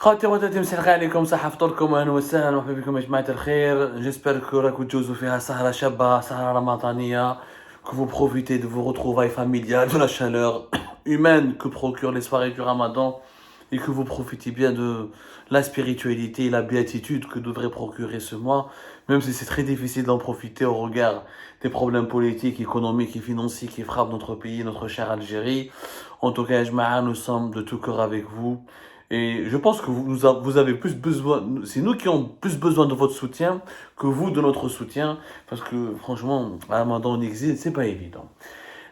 خواتي وخواتاتي مساء عليكم، صحة فطوركم واهلا وسهلا، مرحبا بكم يا جماعة الخير. J'espère que راكم تجوزوا فيها سهرة شابة، سهرة رمضانية, que vous profitez de vos retrouvailles familiales, de la chaleur humaine que procurent les soirées du Ramadan et que vous profitez bien de la spiritualité et la béatitude que devrait procurer ce mois, même si c'est très difficile d'en profiter au regard des problèmes politiques, économiques et financiers qui frappent notre pays, notre chère Algérie. En tout cas, Jma'a, nous sommes de tout cœur avec vous. Et je pense que vous avez plus besoin, c'est nous qui avons plus besoin de votre soutien que vous de notre soutien, parce que franchement, à Ramadan en exil, c'est pas évident.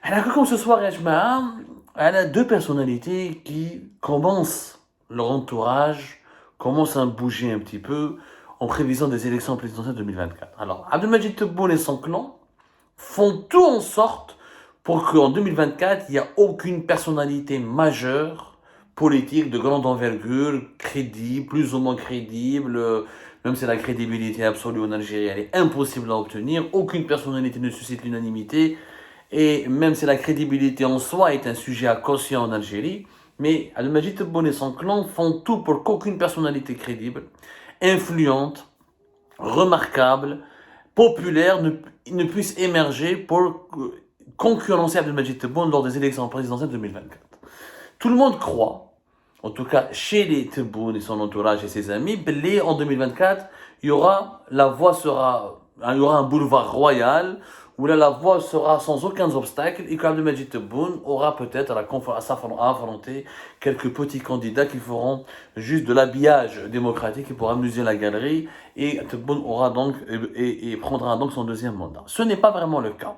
Alors, comme ce soir, Yajma'a, elle a deux personnalités qui commencent leur entourage, commencent à bouger un petit peu en prévision des élections présidentielles 2024. Alors, Abdelmajid Tebboune et son clan font tout en sorte pour qu'en 2024, il n'y a aucune personnalité majeure politique de grande envergure, crédible, plus ou moins crédible, même si la crédibilité absolue en Algérie, elle est impossible à obtenir, aucune personnalité ne suscite l'unanimité, et même si la crédibilité en soi est un sujet à caution en Algérie, mais Al-Majid Tebboune et son clan font tout pour qu'aucune personnalité crédible, influente, remarquable, populaire ne puisse émerger pour concurrencer Abdelmajid Tebboune lors des élections présidentielles 2024. Tout le monde croit, en tout cas chez les Tebboune et son entourage et ses amis, en 2024, il y aura un boulevard royal où là, la voie sera sans aucun obstacle et qu'Abdelmajid Tebboune aura peut-être à affronter quelques petits candidats qui feront juste de l'habillage démocratique pour amuser la galerie, et Tebboune aura donc et prendra donc son deuxième mandat. Ce n'est pas vraiment le cas.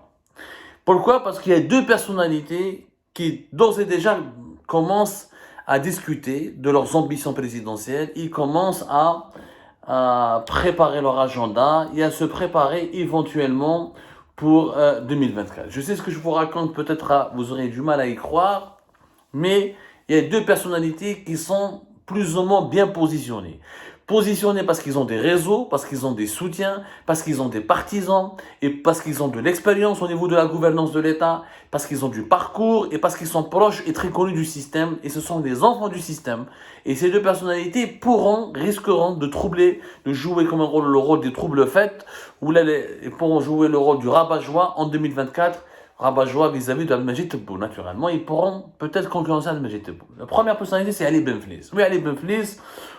Pourquoi? Parce qu'il y a deux personnalités qui d'ores et déjà commencent à discuter de leurs ambitions présidentielles, ils commencent à préparer leur agenda et à se préparer éventuellement pour 2024. Je sais ce que je vous raconte, peut-être vous aurez du mal à y croire, mais il y a deux personnalités qui sont plus ou moins bien positionnées. Positionnés parce qu'ils ont des réseaux, parce qu'ils ont des soutiens, parce qu'ils ont des partisans, et parce qu'ils ont de l'expérience au niveau de la gouvernance de l'État, parce qu'ils ont du parcours, et parce qu'ils sont proches et très connus du système, et ce sont des enfants du système. Et ces deux personnalités risqueront de troubler, de jouer comme le rôle des troubles faits, ou là, ils pourront jouer le rôle du rabat-joie en 2024, rabat-joie vis-à-vis de Al-Majid Tebboune, naturellement. Ils pourront peut-être concurrencer Al-Majid Tebboune. La première personnalité, c'est Ali Benflis. Oui, Ali Benflis,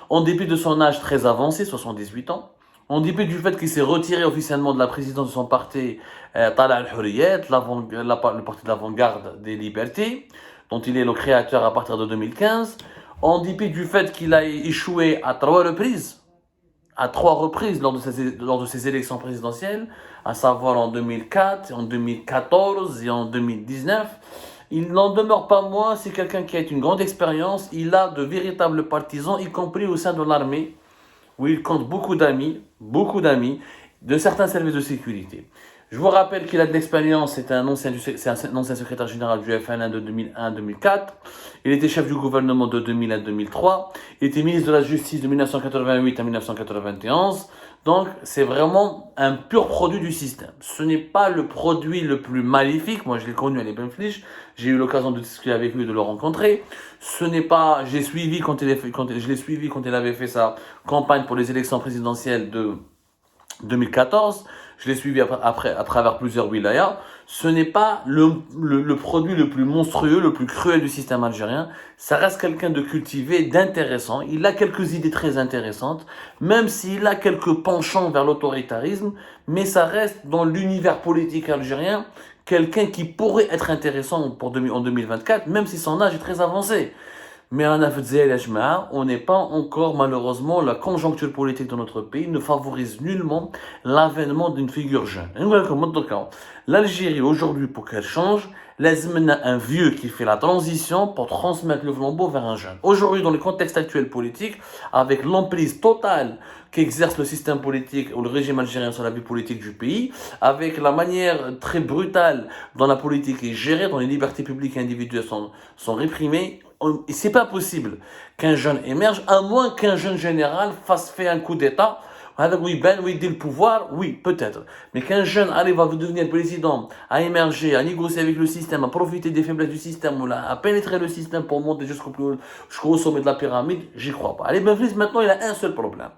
en dépit de son âge très avancé, 78 ans, en dépit du fait qu'il s'est retiré officiellement de la présidence de son parti, Tala al-Hurriyat, le parti de l'avant-garde des libertés, dont il est le créateur à partir de 2015, en dépit du fait qu'il a échoué à trois reprises lors de ces élections présidentielles, à savoir en 2004, en 2014 et en 2019, il n'en demeure pas moins, c'est quelqu'un qui a une grande expérience, il a de véritables partisans, y compris au sein de l'armée, où il compte beaucoup d'amis, de certains services de sécurité. Je vous rappelle qu'il a de l'expérience, c'est un ancien secrétaire général du FLN de 2001 à 2004. Il était chef du gouvernement de 2000 à 2003. Il était ministre de la Justice de 1988 à 1991. Donc, c'est vraiment un pur produit du système. Ce n'est pas le produit le plus maléfique. Moi, je l'ai connu à Ali Benflis. J'ai eu l'occasion de discuter avec lui et de le rencontrer. Je l'ai suivi quand il avait fait sa campagne pour les élections présidentielles de 2014, je l'ai suivi à travers plusieurs wilayas. Ce n'est pas le produit le plus monstrueux, le plus cruel du système algérien. Ça reste quelqu'un de cultivé, d'intéressant. Il a quelques idées très intéressantes, même s'il a quelques penchants vers l'autoritarisme, mais ça reste dans l'univers politique algérien quelqu'un qui pourrait être intéressant en 2024, même si son âge est très avancé. Mais on n'est pas encore, malheureusement, la conjoncture politique de notre pays ne favorise nullement l'avènement d'une figure jeune. L'Algérie, aujourd'hui, pour qu'elle change, laisse maintenant un vieux qui fait la transition pour transmettre le flambeau vers un jeune. Aujourd'hui, dans le contexte actuel politique, avec l'emprise totale qu'exerce le système politique ou le régime algérien sur la vie politique du pays, avec la manière très brutale dont la politique est gérée, dont les libertés publiques et individuelles sont réprimées, c'est pas possible qu'un jeune émerge, à moins qu'un jeune général fait un coup d'État Oui, Ben, oui, dit le pouvoir, oui, peut-être. Mais qu'un jeune arrive à devenir président, à émerger, à négocier avec le système, à profiter des faiblesses du système, ou là, à pénétrer le système pour monter jusqu'au sommet de la pyramide, j'y crois pas. Ali Ben Flis, maintenant, il a un seul problème.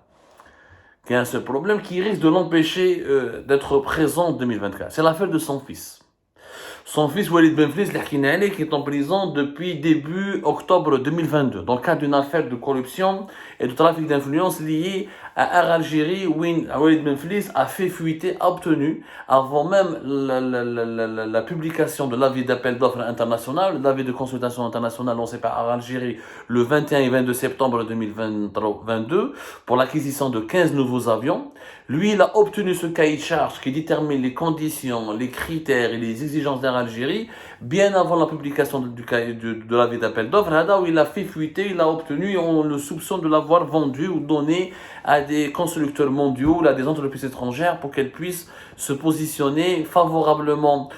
Qui risque de l'empêcher d'être présent en 2024. C'est l'affaire de son fils. Son fils Walid Benflis, qui est en prison depuis début octobre 2022, dans le cadre d'une affaire de corruption et de trafic d'influence liée à Air Algérie, où Walid Benflis a fait fuiter, a obtenu, avant même la publication de l'avis d'appel d'offres international, l'avis de consultation internationale lancé par Air Algérie le 21 et 22 septembre 2022, pour l'acquisition de 15 nouveaux avions. Lui, il a obtenu ce cahier de charge qui détermine les conditions, les critères et les exigences d'Air Algérie bien avant la publication de l'avis d'appel d'offres. Là où il a fait fuiter, il a obtenu, on le soupçonne de l'avoir vendu ou donné à des constructeurs mondiaux ou à des entreprises étrangères pour qu'elles puissent se positionner favorablement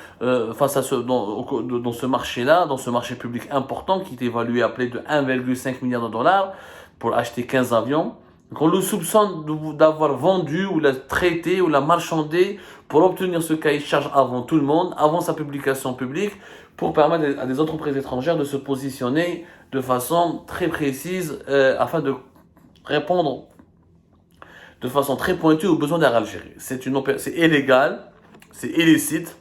face à dans ce marché-là, dans ce marché public important qui est évalué à près de 1,5 milliard de dollars pour acheter 15 avions. Donc on le soupçonne d'avoir vendu ou l'a traité ou l'a marchandé pour obtenir ce cahier de charge avant tout le monde, avant sa publication publique, pour permettre à des entreprises étrangères de se positionner de façon très précise afin de répondre de façon très pointue aux besoins d'Air Algérie. C'est illégal, c'est illicite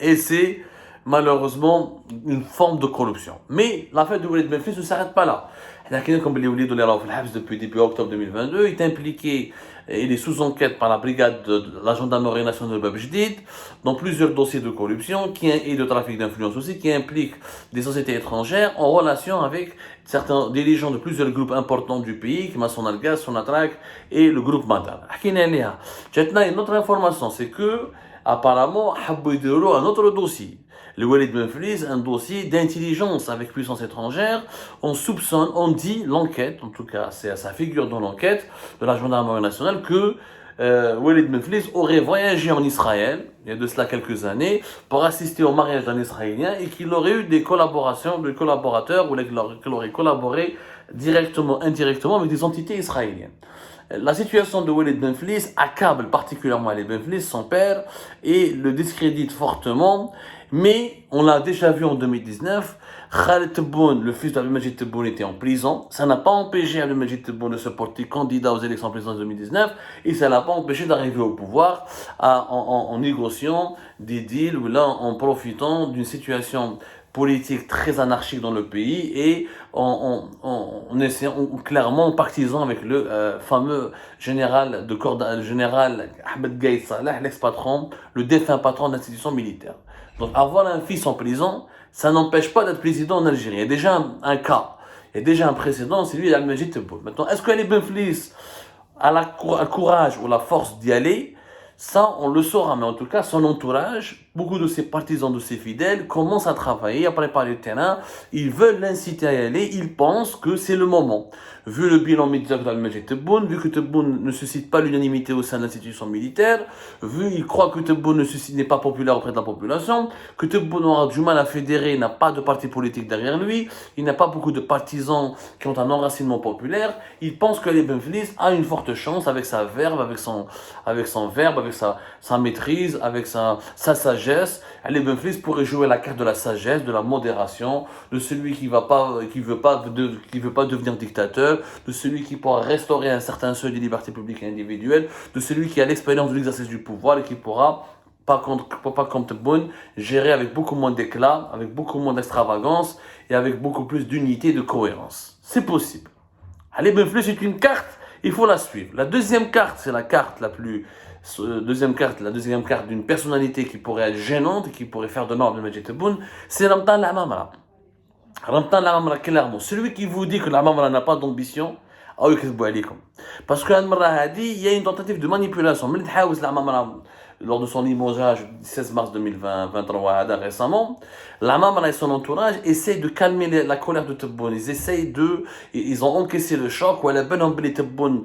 et c'est malheureusement une forme de corruption. Mais l'affaire de Walid Benflis ne s'arrête pas là. Depuis début octobre 2022, il est impliqué, il est sous enquête par la brigade de la gendarmerie nationale de Bab Jdid dans plusieurs dossiers de corruption et de trafic d'influence aussi, qui impliquent des sociétés étrangères en relation avec certains dirigeants de plusieurs groupes importants du pays, comme Sonalgas, Sonatrach et le groupe Madar. Une autre information, c'est que apparemment, un autre dossier. Le Walid Benflis, un dossier d'intelligence avec puissance étrangère. On soupçonne, on dit, l'enquête, en tout cas, ça figure dans l'enquête de la gendarmerie nationale, que Walid Benflis aurait voyagé en Israël, il y a de cela quelques années, pour assister au mariage d'un Israélien et qu'il aurait eu des collaborations, des collaborateurs, ou qu'il aurait collaboré directement, indirectement avec des entités israéliennes. La situation de Walid Benflis accable particulièrement Walid Benflis, son père, et le discrédite fortement. Mais on l'a déjà vu en 2019, Khaled Tebboune, le fils d'Abdelmajid Tebboune, était en prison. Ça n'a pas empêché Abdelmajid Tebboune de se porter candidat aux élections présidentielles en 2019 et ça n'a pas empêché d'arriver au pouvoir en négociant des deals ou là en profitant d'une situation politique très anarchique dans le pays et en clairement partisan avec le fameux général de corps, général Ahmed Gaïd Salah, l'ex-patron, le défunt patron d'institutions militaires. Donc avoir un fils en prison, ça n'empêche pas d'être président en Algérie. Il y a déjà un cas, il y a déjà un précédent, c'est lui Al-Majid Tebboune. Maintenant, est-ce que Ali Benflis a le courage ou la force d'y aller? Ça, on le saura, mais en tout cas, son entourage, beaucoup de ses partisans, de ses fidèles, commencent à travailler, à préparer le terrain. Ils veulent l'inciter à y aller. Ils pensent que c'est le moment. Vu le bilan médiatique d'Al-Majid Tebboune, vu que Tebboune ne suscite pas l'unanimité au sein de l'institution militaire, vu qu'il croit que Tebboune n'est pas populaire auprès de la population, que Tebboune aura du mal à fédérer, il n'a pas de parti politique derrière lui, il n'a pas beaucoup de partisans qui ont un enracinement populaire, il pense que Ali Benflis a une forte chance avec sa verve, avec son verbe, avec sa maîtrise, avec sa sagesse. Ali Benflis pourrait jouer la carte de la sagesse, de la modération, de celui qui veut pas devenir dictateur, de celui qui pourra restaurer un certain seuil de liberté publique et individuelle, de celui qui a l'expérience de l'exercice du pouvoir et qui pourra, pas comme Tebboune, gérer avec beaucoup moins d'éclat, avec beaucoup moins d'extravagance et avec beaucoup plus d'unité et de cohérence. C'est possible. Ali Benflis est une carte, il faut la suivre. La deuxième carte, c'est la carte la deuxième carte d'une personnalité qui pourrait être gênante et qui pourrait faire de mal à Abdelmajid Tebboune, c'est Ramtan Lamamra. Ramtan Lamamra, clairement. Celui qui vous dit que Lamamra n'a pas d'ambition, parce qu'il y a une tentative de manipulation. Lors de son limogeage du 16 mars 2023 récemment, La Mamara et son entourage essayent de calmer la colère de Tebboune. Ils ont encaissé le choc. Ou Ben Ambeli Tebboune,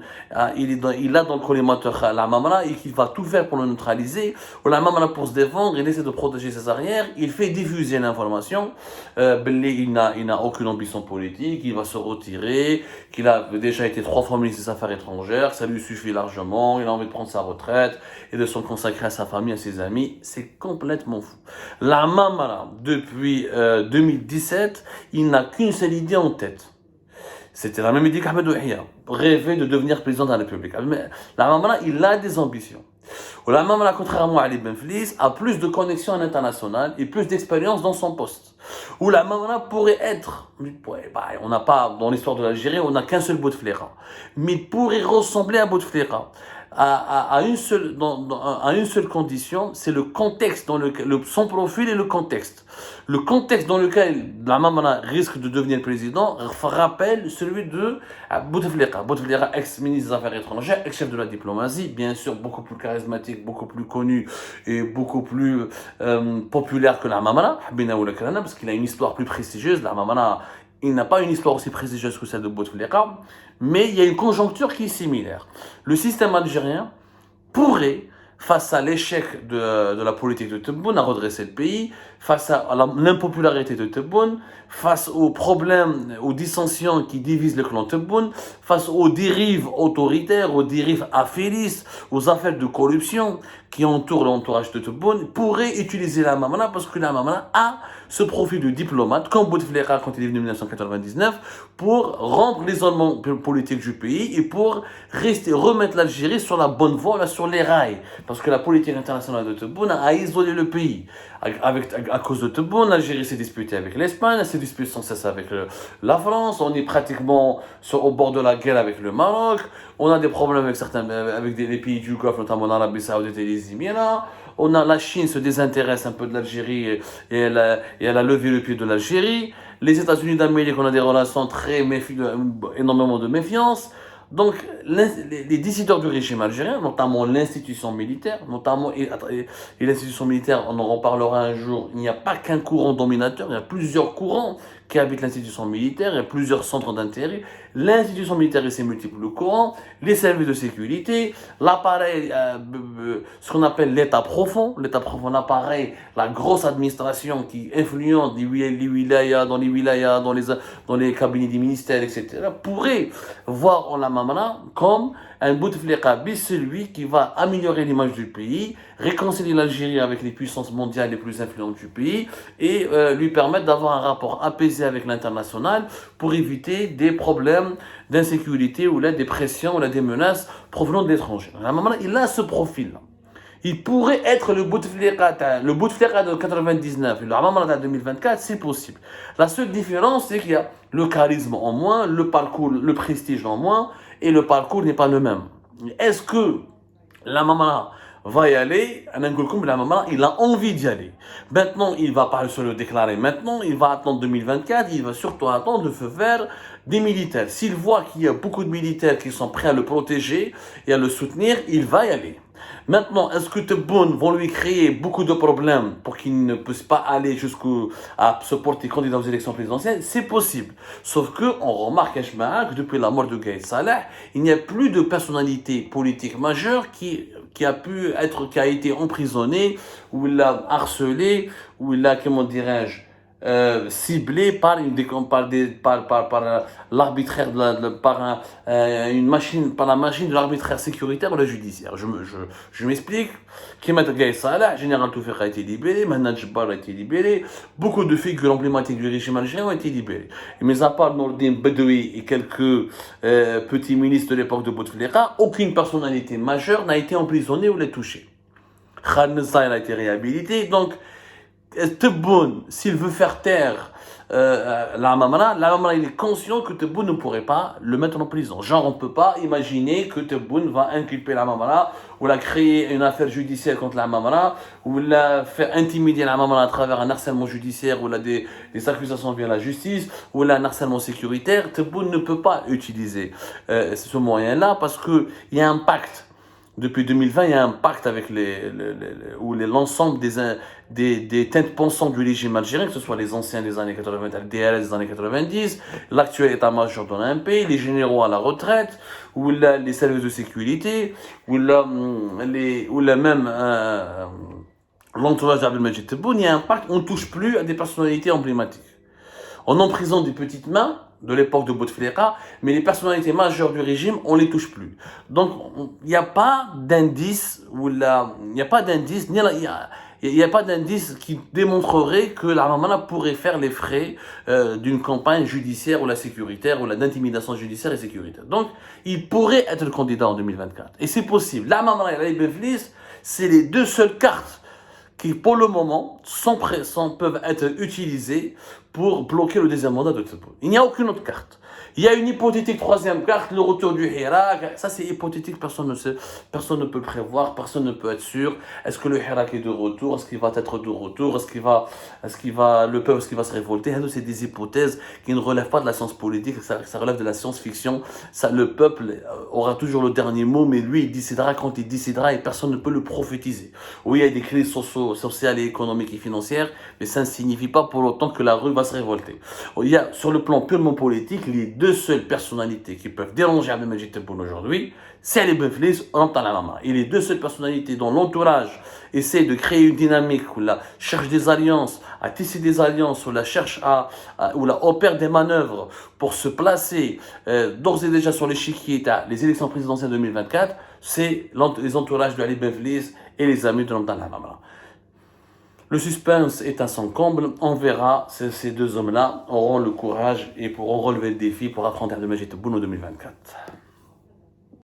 il a dans le collimateur la Mamara et qu'il va tout faire pour le neutraliser. Ou la Mamara pour se défendre, il essaie de protéger ses arrières. Il fait diffuser l'information. Il n'a aucune ambition politique. Il va se retirer. Qu'il a déjà été 3 fois ministre des Affaires étrangères. Ça lui suffit largement. Il a envie de prendre sa retraite et de se consacrer à sa famille, à ses amis. C'est complètement fou. La Mamara, depuis 2017, il n'a qu'une seule idée en tête. C'était la même idée qu'Ahmed Ouhiya, rêver de devenir président de la République. Mais la Mamara, il a des ambitions. La Mamara, contrairement à Ali Ben Flis, a plus de connexions à l'international et plus d'expérience dans son poste. Où la Mamara pourrait être, on n'a pas, dans l'histoire de l'Algérie, on n'a qu'un seul Bouteflika. Mais il pourrait ressembler à Bouteflika. À une seule condition, c'est le contexte dans son profil et le contexte. Le contexte dans lequel la Mamara risque de devenir président rappelle celui de Bouteflika. Bouteflika, ex-ministre des Affaires étrangères, ex-chef de la diplomatie, bien sûr beaucoup plus charismatique, beaucoup plus connu et beaucoup plus populaire que la Mamara, parce qu'il a une histoire plus prestigieuse. La Mamara, il n'a pas une histoire aussi prestigieuse que celle de Bouteflika, mais il y a une conjoncture qui est similaire. Le système algérien pourrait, face à l'échec de la politique de Tebboune à redresser le pays, face à l'impopularité de Tebboune, face aux problèmes, aux dissensions qui divisent le clan Tebboune, face aux dérives autoritaires, aux dérives affairistes, aux affaires de corruption qui entourent l'entourage de Tebboune, pourrait utiliser la Mamara parce que la Mamara a ce profil de diplomate, comme Bouteflika quand il est venu en 1999, pour rendre l'isolement politique du pays et pour remettre l'Algérie sur la bonne voie, sur les rails. Parce que la politique internationale de Tebboune a isolé le pays. À cause de Tebboune, l'Algérie s'est disputée avec l'Espagne, elle s'est disputée sans cesse avec la France, on est pratiquement au bord de la guerre avec le Maroc, on a des problèmes avec les pays du Golfe, notamment l'Arabie Saoudite et les Émirats. La Chine se désintéresse un peu de l'Algérie et elle a levé le pied de l'Algérie. Les États-Unis d'Amérique, on a des relations énormément de méfiance. Donc, les décideurs du régime algérien, notamment l'institution militaire, et l'institution militaire, on en reparlera un jour, il n'y a pas qu'un courant dominateur, il y a plusieurs courants qui habitent l'institution militaire, il y a plusieurs centres d'intérêt. L'institution militaire et ses multiples courants, les services de sécurité, l'appareil, ce qu'on appelle l'État profond, l'appareil, la grosse administration qui influence les wilayas, dans les cabinets des ministères, etc., pourrait voir en la Mamara comme un Bouteflika, celui qui va améliorer l'image du pays, réconcilier l'Algérie avec les puissances mondiales les plus influentes du pays et lui permettre d'avoir un rapport apaisé avec l'international pour éviter des problèmes d'insécurité ou là des pressions ou là des menaces provenant de l'étranger. La Mamara, il a ce profil-là. Il pourrait être le Bouteflika de 99 et le Mamara de 2024, c'est possible. La seule différence, c'est qu'il y a le charisme en moins, le parcours, le prestige en moins, et le parcours n'est pas le même. Est-ce que la Mamara va y aller? La Mamara, il a envie d'y aller. Maintenant, il ne va pas se le déclarer maintenant, il va attendre 2024, il va surtout attendre de feu vert des militaires. S'il voit qu'il y a beaucoup de militaires qui sont prêts à le protéger et à le soutenir, il va y aller. Maintenant, est-ce que Tebboune vont lui créer beaucoup de problèmes pour qu'il ne puisse pas aller jusqu'à se porter candidat aux élections présidentielles? C'est possible. Sauf qu'on remarque que depuis la mort de Gaïd Salah, il n'y a plus de personnalité politique majeure qui a été emprisonnée, ou il a harcelé, ou il a, comment dirais-je, ciblé par l'arbitraire par la machine de l'arbitraire sécuritaire ou la judiciaire. Je m'explique. Kemal Gaïd Salah, Général Toufik a été libéré, Mahnat Jebbar a été libéré, beaucoup de figures emblématiques du régime algérien ont été libérées. Mais à part Nourdine Bedoui et quelques petits ministres de l'époque de Bouteflika, aucune personnalité majeure n'a été emprisonnée ou l'a touchée. Khaled Messaïr a été réhabilité, donc Tebboune, s'il veut faire taire la Mamara, il est conscient que Tebboune ne pourrait pas le mettre en prison. Genre, on ne peut pas imaginer que Tebboune va inculper la Mamara, ou la créer une affaire judiciaire contre la Mamara, ou la faire intimider la Mamara à travers un harcèlement judiciaire, ou des accusations via la justice, ou un harcèlement sécuritaire. Tebboune ne peut pas utiliser ce moyen-là parce qu'il y a un pacte Depuis 2020, il y a un pacte avec l'ensemble des têtes pensantes du régime algérien, que ce soit les anciens des années 80, le DRS des années 90, l'actuel état-major de l'AMP, les généraux à la retraite, ou là, les services de sécurité, ou là, même l'entourage d'Abdelmajid Tebboune. Il y a un pacte, on ne touche plus à des personnalités emblématiques. On emprisonne des petites mains de l'époque de Bouteflika, mais les personnalités majeures du régime, on les touche plus. Donc, il n'y a pas d'indice, il n'y a pas d'indice, il n'y a pas d'indice qui démontrerait que l'Armamana pourrait faire les frais d'une campagne judiciaire ou la sécuritaire ou d'intimidation judiciaire et sécuritaire. Donc, il pourrait être le candidat en 2024. Et c'est possible. L'Armamana et la Benflis, c'est les deux seules cartes qui, pour le moment, peuvent être utilisées pour bloquer le deuxième mandat de Tebboune. Il n'y a aucune autre carte. Il y a une hypothétique troisième carte, le retour du Hirak. Ça, c'est hypothétique, personne ne sait, personne ne peut le prévoir, personne ne peut être sûr. Est-ce que le Hirak est de retour? Est-ce qu'il va être de retour? Le peuple, est-ce qu'il va se révolter? C'est des hypothèses qui ne relèvent pas de la science politique, ça relève de la science-fiction. Le peuple aura toujours le dernier mot, mais lui, il décidera quand il décidera et personne ne peut le prophétiser. Oui, il y a des crises sociales et économiques et financières, mais ça ne signifie pas pour autant que la rue va se révolter. Il y a, sur le plan purement politique, les deux seules personnalités qui peuvent déranger Abdelmajid Tebboune aujourd'hui, c'est les Benflis ou Lamtalama. Et les deux seules personnalités dont l'entourage essaie de créer une dynamique, ou la cherche des alliances, à tisser des alliances, ou la cherche ou la opère des manœuvres pour se placer d'ores et déjà sur l'échiquier les élections présidentielles 2024, c'est les entourages de Ali Benflis et les amis de Lamtalama. Le suspense est à son comble. On verra si ces deux hommes-là auront le courage et pourront relever le défi pour affronter Abdelmajid Tebboune en 2024.